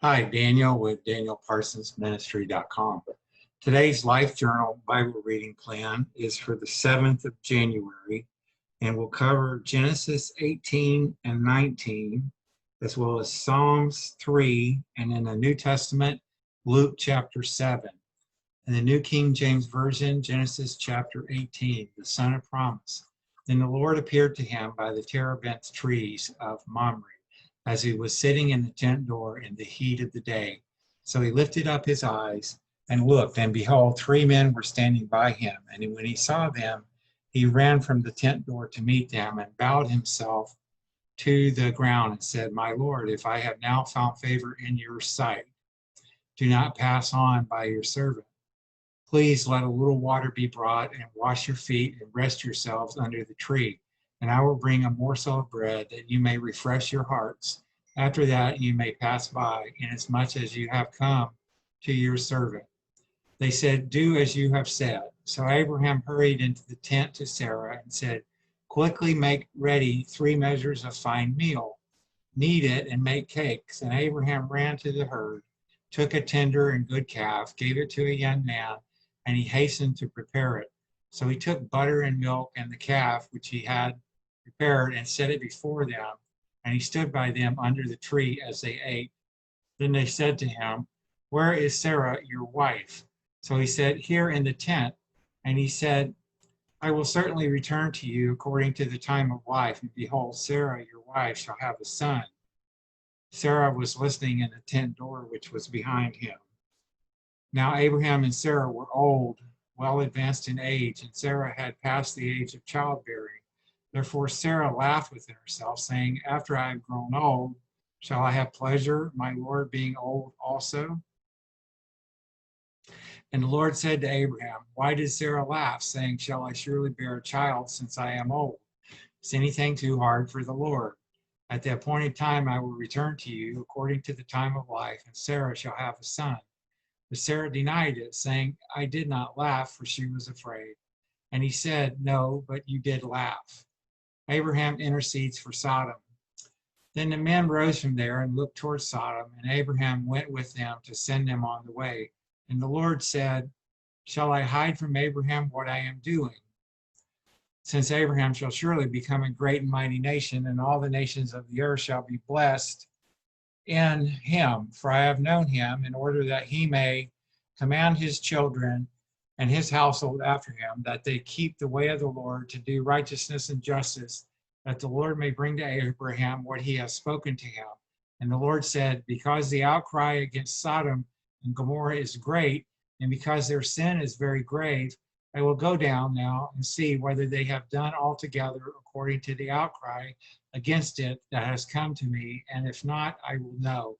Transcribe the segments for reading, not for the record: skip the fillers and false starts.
Hi, Daniel with DanielParsonsMinistry.com. Today's Life Journal Bible reading plan is for the 7th of January, and we'll cover Genesis 18 and 19, as well as Psalms 3, and in the New Testament, Luke chapter 7. In the New King James Version, Genesis chapter 18, the Son of Promise. Then the Lord appeared to him by the terebinth trees of Mamre, as he was sitting in the tent door in the heat of the day. So he lifted up his eyes and looked, and behold, 3 men were standing by him. And when he saw them, he ran from the tent door to meet them and bowed himself to the ground and said, My Lord, if I have now found favor in your sight, do not pass on by your servant. Please let a little water be brought and wash your feet and rest yourselves under the tree. And I will bring a morsel of bread that you may refresh your hearts. After that, you may pass by, inasmuch as you have come to your servant. They said, Do as you have said. So Abraham hurried into the tent to Sarah and said, Quickly make ready 3 measures of fine meal. Knead it and make cakes. And Abraham ran to the herd, took a tender and good calf, gave it to a young man, and he hastened to prepare it. So he took butter and milk and the calf which he had prepared and set it before them, and he stood by them under the tree as they ate. Then they said to him, Where is Sarah, your wife? So he said, Here in the tent. And he said, I will certainly return to you according to the time of life, and behold, Sarah, your wife, shall have a son. Sarah was listening in the tent door which was behind him. Now Abraham and Sarah were old, well advanced in age, and Sarah had passed the age of childbearing. Therefore Sarah laughed within herself, saying, After I have grown old, shall I have pleasure, my Lord being old also? And the Lord said to Abraham, Why did Sarah laugh, saying, Shall I surely bear a child since I am old? Is anything too hard for the Lord? At the appointed time I will return to you according to the time of life, and Sarah shall have a son. But Sarah denied it, saying, I did not laugh, for she was afraid. And he said, No, but you did laugh. Abraham intercedes for Sodom. Then the men rose from there and looked toward Sodom, and Abraham went with them to send them on the way. And the Lord said, Shall I hide from Abraham what I am doing? Since Abraham shall surely become a great and mighty nation, and all the nations of the earth shall be blessed in him, for I have known him, in order that he may command his children and his household after him, that they keep the way of the Lord to do righteousness and justice, that the Lord may bring to Abraham what he has spoken to him. And the Lord said, Because the outcry against Sodom and Gomorrah is great, and because their sin is very grave, I will go down now and see whether they have done altogether according to the outcry against it that has come to me, and if not, I will know.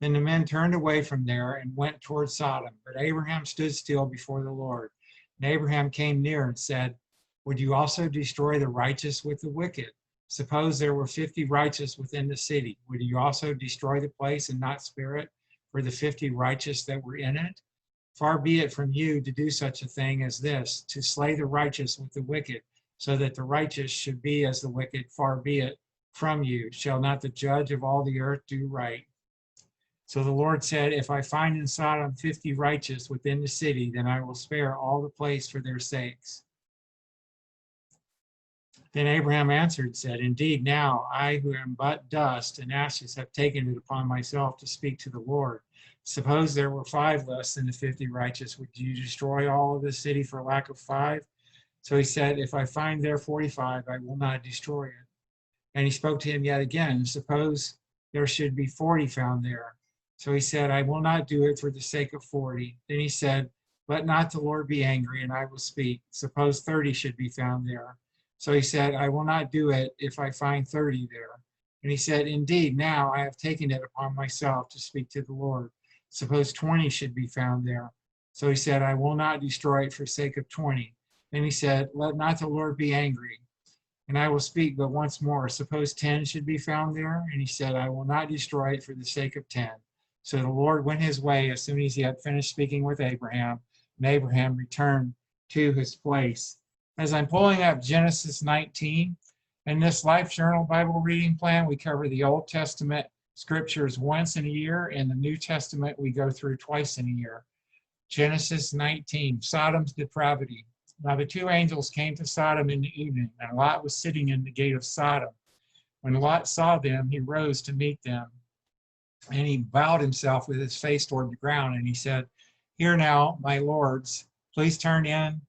Then the men turned away from there and went toward Sodom, but Abraham stood still before the Lord. And Abraham came near and said, Would you also destroy the righteous with the wicked? Suppose there were 50 righteous within the city. Would you also destroy the place and not spare it for the 50 righteous that were in it? Far be it from you to do such a thing as this, to slay the righteous with the wicked, so that the righteous should be as the wicked. Far be it from you. Shall not the judge of all the earth do right? So the Lord said, If I find in Sodom 50 righteous within the city, then I will spare all the place for their sakes. Then Abraham answered, said, Indeed, now I who am but dust and ashes have taken it upon myself to speak to the Lord. Suppose there were 5 less than the 50 righteous, would you destroy all of the city for lack of 5? So he said, If I find there 45, I will not destroy it. And he spoke to him yet again, Suppose there should be 40 found there. So he said, I will not do it for the sake of 40. Then he said, Let not the Lord be angry, and I will speak. Suppose 30 should be found there. So he said, I will not do it if I find 30 there. And he said, Indeed, now I have taken it upon myself to speak to the Lord. Suppose 20 should be found there. So he said, I will not destroy it for sake of 20. Then he said, Let not the Lord be angry, and I will speak but once more. Suppose 10 should be found there. And he said, I will not destroy it for the sake of 10. So the Lord went his way as soon as he had finished speaking with Abraham, and Abraham returned to his place. As I'm pulling up Genesis 19, in this Life Journal Bible reading plan, we cover the Old Testament scriptures once in a year. In the New Testament, we go through twice in a year. Genesis 19, Sodom's depravity. Now the two angels came to Sodom in the evening, and Lot was sitting in the gate of Sodom. When Lot saw them, he rose to meet them, and he bowed himself with his face toward the ground, and he said, "Here now, my lords, please turn in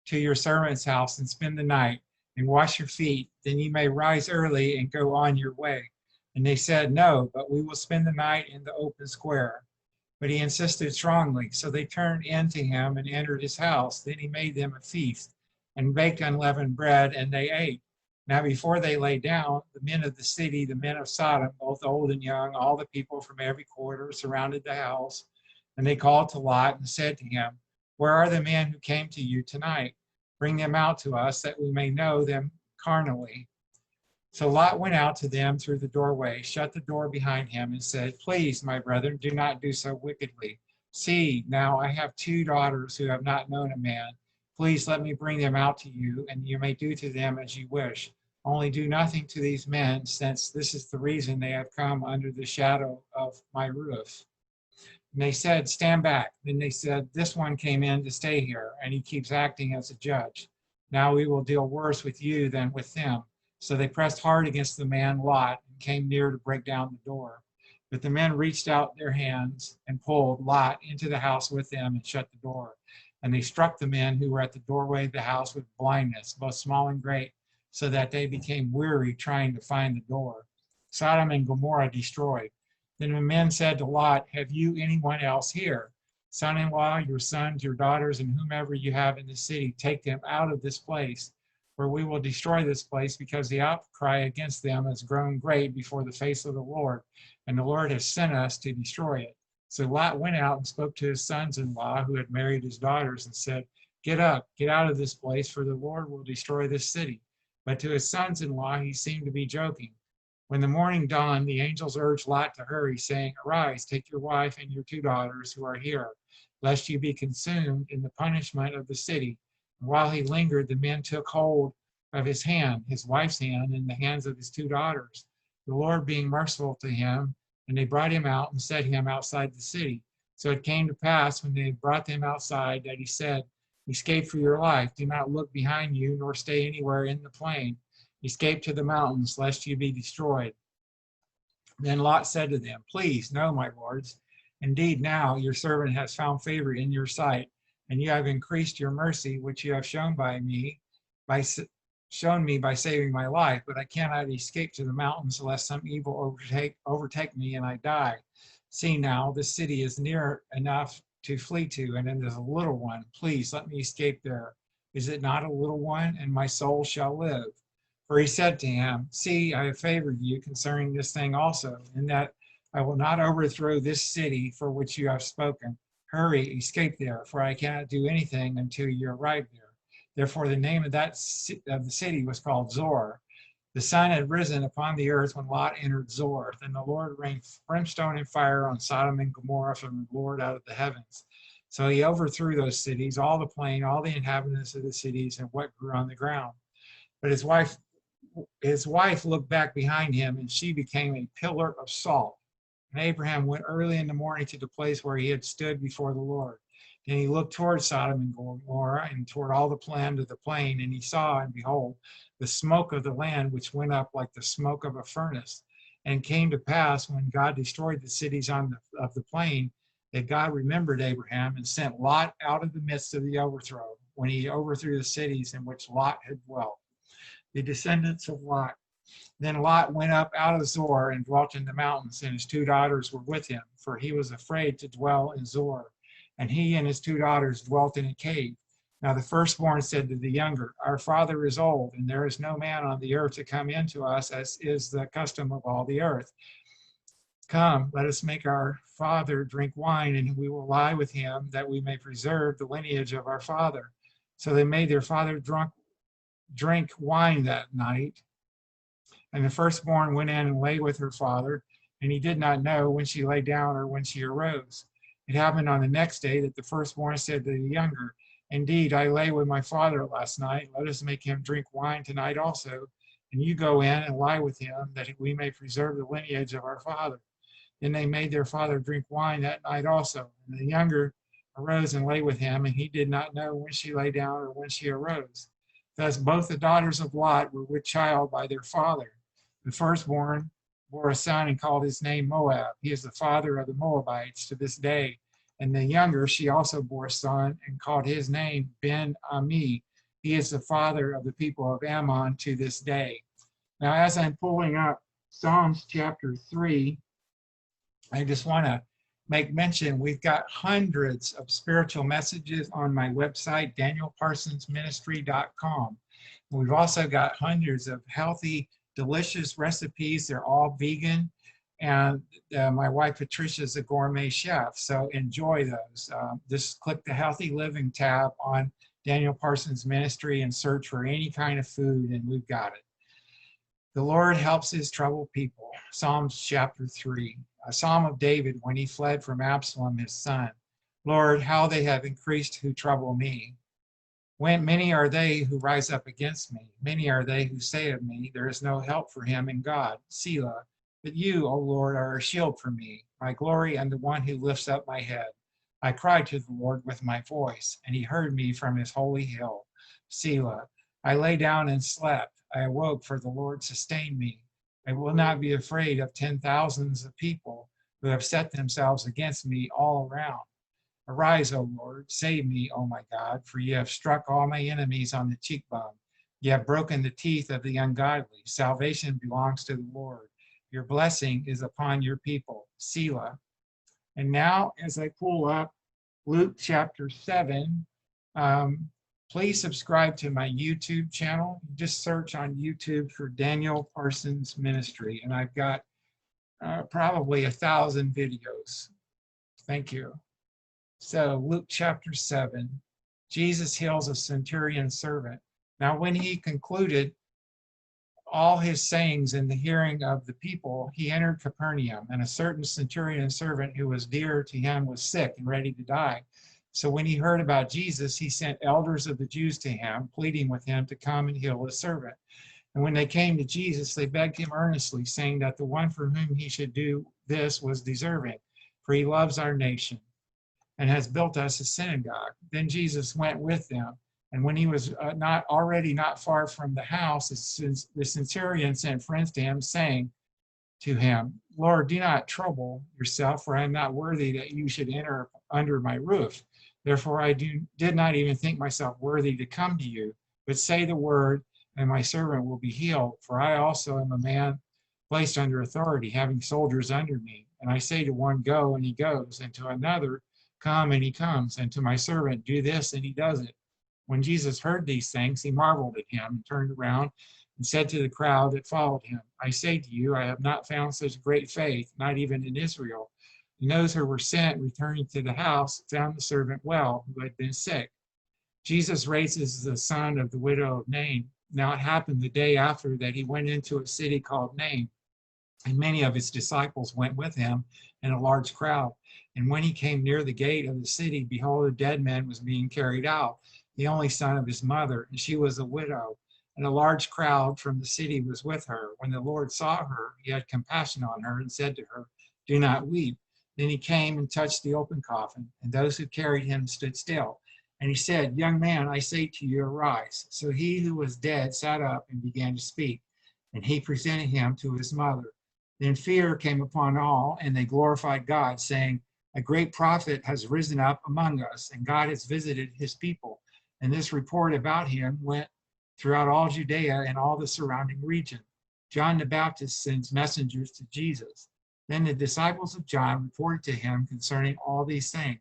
to your servant's house and spend the night, and wash your feet. Then you may rise early and go on your way." And they said, "No, but we will spend the night in the open square." But he insisted strongly. So they turned in to him and entered his house. Then he made them a feast and baked unleavened bread, and they ate. Now before they lay down, the men of the city, the men of Sodom, both old and young, all the people from every quarter surrounded the house. And they called to Lot and said to him, "Where are the men who came to you tonight? Bring them out to us, that we may know them carnally." So Lot went out to them through the doorway, shut the door behind him, and said, "Please, my brethren, do not do so wickedly. See, now I have two daughters who have not known a man. Please let me bring them out to you, and you may do to them as you wish. Only do nothing to these men, since this is the reason they have come under the shadow of my roof." And they said, "Stand back." Then they said, "This one came in to stay here, and he keeps acting as a judge. Now we will deal worse with you than with them." So they pressed hard against the man Lot and came near to break down the door. But the men reached out their hands and pulled Lot into the house with them and shut the door. And they struck the men who were at the doorway of the house with blindness, both small and great, so that they became weary trying to find the door. Sodom and Gomorrah destroyed. Then the men said to Lot, "Have you anyone else here? Son-in-law, your sons, your daughters, and whomever you have in the city, take them out of this place, for we will destroy this place, because the outcry against them has grown great before the face of the Lord, and the Lord has sent us to destroy it." So Lot went out and spoke to his sons-in-law who had married his daughters and said, "Get up, get out of this place, for the Lord will destroy this city." But to his sons-in-law he seemed to be joking. When the morning dawned, the angels urged Lot to hurry, saying, "Arise, take your wife and your two daughters who are here, lest you be consumed in the punishment of the city." And while he lingered, the men took hold of his hand, his wife's hand, and the hands of his two daughters, the Lord being merciful to him, and they brought him out and set him outside the city. So it came to pass, when they had brought them outside, that he said, "Escape for your life. Do not look behind you, nor stay anywhere in the plain. Escape to the mountains, lest you be destroyed." Then Lot said to them, "Please, no, my lords. Indeed, now your servant has found favor in your sight, and you have increased your mercy, which you have shown me by saving my life. But I cannot escape to the mountains, lest some evil overtake me and I die. See now, this city is near enough to flee to, and it is a little one. Please let me escape there. Is it not a little one? And my soul shall live." For he said to him, "See, I have favored you concerning this thing also, in that I will not overthrow this city for which you have spoken. Hurry, escape there, for I cannot do anything until you arrive there." Therefore the name of the city was called Zoar. The sun had risen upon the earth when Lot entered Zoar. Then the Lord rained brimstone and fire on Sodom and Gomorrah from the Lord out of the heavens. So he overthrew those cities, all the plain, all the inhabitants of the cities, and what grew on the ground. But his wife looked back behind him, and she became a pillar of salt. And Abraham went early in the morning to the place where he had stood before the Lord. Then he looked toward Sodom and Gomorrah and toward all the land of the plain, and he saw, and behold, the smoke of the land which went up like the smoke of a furnace. And it came to pass, when God destroyed the cities of the plain, that God remembered Abraham and sent Lot out of the midst of the overthrow, when he overthrew the cities in which Lot had dwelt. The descendants of Lot. Then Lot went up out of Zoar and dwelt in the mountains, and his two daughters were with him, for he was afraid to dwell in Zoar. And he and his two daughters dwelt in a cave. Now the firstborn said to the younger, "Our father is old, and there is no man on the earth to come in to us, as is the custom of all the earth. Come, let us make our father drink wine, and we will lie with him, that we may preserve the lineage of our father." So they made their father drink wine that night. And the firstborn went in and lay with her father, and he did not know when she lay down or when she arose. It happened on the next day that the firstborn said to the younger, "Indeed, I lay with my father last night. Let us make him drink wine tonight also, and you go in and lie with him, that we may preserve the lineage of our father." Then they made their father drink wine that night also. And the younger arose and lay with him, and he did not know when she lay down or when she arose. Thus both the daughters of Lot were with child by their father. The firstborn bore a son and called his name Moab. He is the father of the Moabites to this day. And the younger, she also bore a son and called his name Ben-Ami. He is the father of the people of Ammon to this day. Now, as I'm pulling up Psalms chapter 3, I just want to make mention, we've got hundreds of spiritual messages on my website, danielparsonsministry.com. We've also got hundreds of healthy, delicious recipes. They're all vegan. And my wife, Patricia, is a gourmet chef, so enjoy those. Just click the Healthy Living tab on Daniel Parsons Ministry and search for any kind of food, and we've got it. The Lord helps his troubled people. Psalms chapter 3, a psalm of David when he fled from Absalom, his son. Lord, how they have increased who trouble me. When many are they who rise up against me. Many are they who say of me, there is no help for him in God. Selah. But you, O Lord, are a shield for me, my glory and the one who lifts up my head. I cried to the Lord with my voice, and he heard me from his holy hill. Selah. I lay down and slept. I awoke, for the Lord sustained me. I will not be afraid of 10,000s of people who have set themselves against me all around. Arise, O Lord, save me, O my God, for you have struck all my enemies on the cheekbone. You have broken the teeth of the ungodly. Salvation belongs to the Lord. Your blessing is upon your people. Selah. And now, as I pull up Luke chapter 7, please subscribe to my YouTube channel. Just search on YouTube for Daniel Parsons Ministry, and I've got probably 1,000 videos. Thank you. So Luke chapter 7, Jesus heals a centurion servant. Now, when he concluded all his sayings in the hearing of the people, he entered Capernaum, and a certain centurion servant who was dear to him was sick and ready to die. So when he heard about Jesus, he sent elders of the Jews to him, pleading with him to come and heal his servant. And when they came to Jesus, they begged him earnestly, saying that the one for whom he should do this was deserving, for he loves our nation and has built us a synagogue. Then Jesus went with them. And when he was not far from the house, the centurion sent friends to him, saying to him, Lord, do not trouble yourself, for I am not worthy that you should enter under my roof. Therefore I did not even think myself worthy to come to you, but say the word, and my servant will be healed. For I also am a man placed under authority, having soldiers under me. And I say to one, go, and he goes, and to another, come, and he comes, and to my servant, do this, and he does it. When Jesus heard these things, he marveled at him and turned around and said to the crowd that followed him, I say to you, I have not found such great faith, not even in Israel. And those who were sent, returning to the house, found the servant well, who had been sick. Jesus raises the son of the widow of Nain. Now it happened the day after that he went into a city called Nain, and many of his disciples went with him, and a large crowd. And when he came near the gate of the city, behold, a dead man was being carried out, the only son of his mother, and she was a widow. And a large crowd from the city was with her. When the Lord saw her, he had compassion on her and said to her, do not weep. Then he came and touched the open coffin, and those who carried him stood still. And he said, young man, I say to you, arise. So he who was dead sat up and began to speak, and he presented him to his mother. Then fear came upon all, and they glorified God, saying, a great prophet has risen up among us, and God has visited his people. And this report about him went throughout all Judea and all the surrounding region. John the Baptist sends messengers to Jesus. Then the disciples of John reported to him concerning all these things.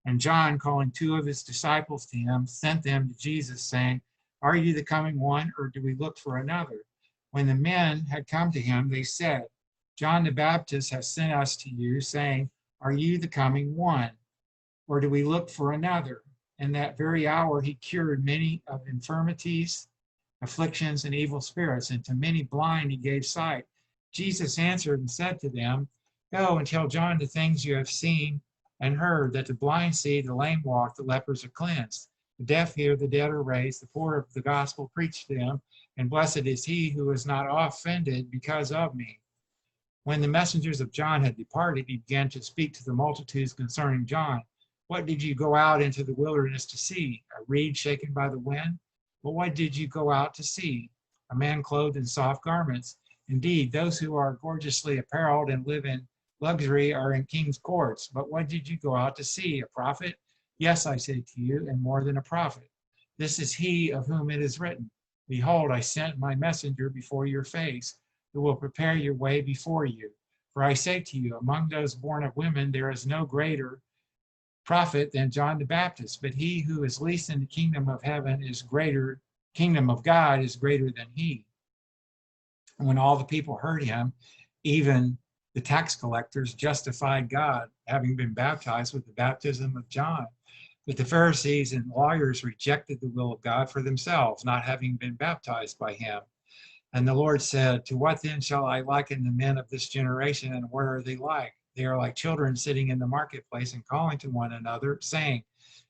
And John, calling 2 of his disciples to him, sent them to Jesus, saying, are you the coming one, or do we look for another? When the men had come to him, they said, John the Baptist has sent us to you, saying, are you the coming one, or do we look for another? And that very hour he cured many of infirmities, afflictions, and evil spirits, and to many blind he gave sight. Jesus answered and said to them, go and tell John the things you have seen and heard, that the blind see, the lame walk, the lepers are cleansed, the deaf hear, the dead are raised, the poor of the gospel preached to them, and blessed is he who is not offended because of me. When the messengers of John had departed, he began to speak to the multitudes concerning John. What did you go out into the wilderness to see? A reed shaken by the wind? But what did you go out to see? A man clothed in soft garments. Indeed, those who are gorgeously apparelled and live in luxury are in king's courts. But what did you go out to see? A prophet? Yes, I say to you, and more than a prophet. This is he of whom it is written, Behold, I sent my messenger before your face, who will prepare your way before you. For I say to you, among those born of women, there is no greater prophet than John the Baptist, but he who is least in the kingdom of heaven is greater, kingdom of God is greater than he. And when all the people heard him, even the tax collectors justified God, having been baptized with the baptism of John. But the Pharisees and lawyers rejected the will of God for themselves, not having been baptized by him. And the Lord said, To what then shall I liken the men of this generation, and what are they like? They are like children sitting in the marketplace and calling to one another, saying,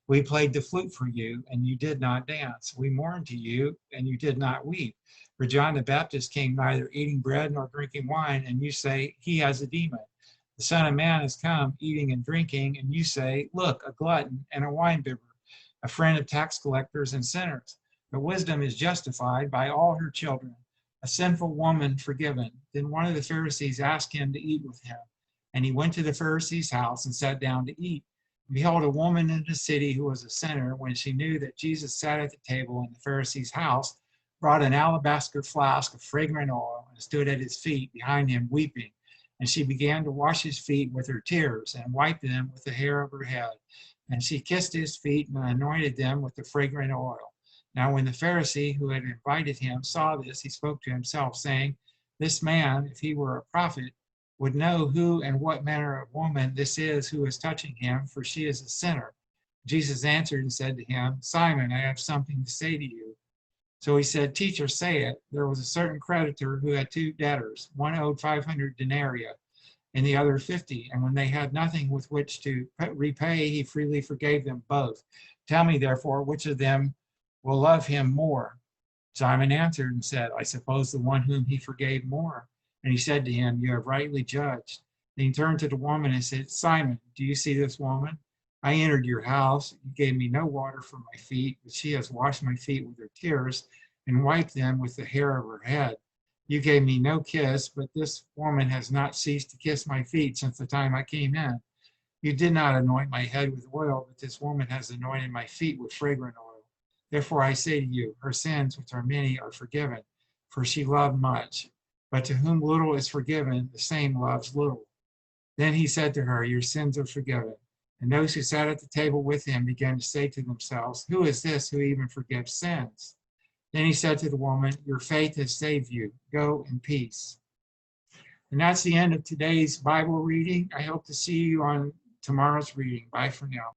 We played the flute for you, and you did not dance. We mourned to you, and you did not weep. For John the Baptist came neither eating bread nor drinking wine, and you say, He has a demon. The Son of Man has come eating and drinking, and you say, Look, a glutton and a winebibber, a friend of tax collectors and sinners. But wisdom is justified by all her children. A sinful woman forgiven. Then one of the Pharisees asked him to eat with him. And he went to the Pharisee's house and sat down to eat. And behold, a woman in the city who was a sinner, when she knew that Jesus sat at the table in the Pharisee's house, brought an alabaster flask of fragrant oil and stood at his feet behind him weeping. And she began to wash his feet with her tears and wiped them with the hair of her head. And she kissed his feet and anointed them with the fragrant oil. Now when the Pharisee who had invited him saw this, he spoke to himself, saying, This man, if he were a prophet, would know who and what manner of woman this is who is touching him, for she is a sinner. Jesus answered and said to him, Simon, I have something to say to you. So he said, Teacher, say it. There was a certain creditor who had two debtors. One owed 500 denarii and the other 50. And when they had nothing with which to repay, he freely forgave them both. Tell me, therefore, which of them will love him more? Simon answered and said, I suppose the one whom he forgave more. And he said to him, You have rightly judged. Then he turned to the woman and said, Simon, do you see this woman? I entered your house. You gave me no water for my feet, but she has washed my feet with her tears and wiped them with the hair of her head. You gave me no kiss, but this woman has not ceased to kiss my feet since the time I came in. You did not anoint my head with oil, but this woman has anointed my feet with fragrant oil. Therefore I say to you, her sins, which are many, are forgiven, for she loved much. But to whom little is forgiven, the same loves little. Then he said to her, Your sins are forgiven. And those who sat at the table with him began to say to themselves, Who is this who even forgives sins? Then he said to the woman, Your faith has saved you. Go in peace. And that's the end of today's Bible reading. I hope to see you on tomorrow's reading. Bye for now.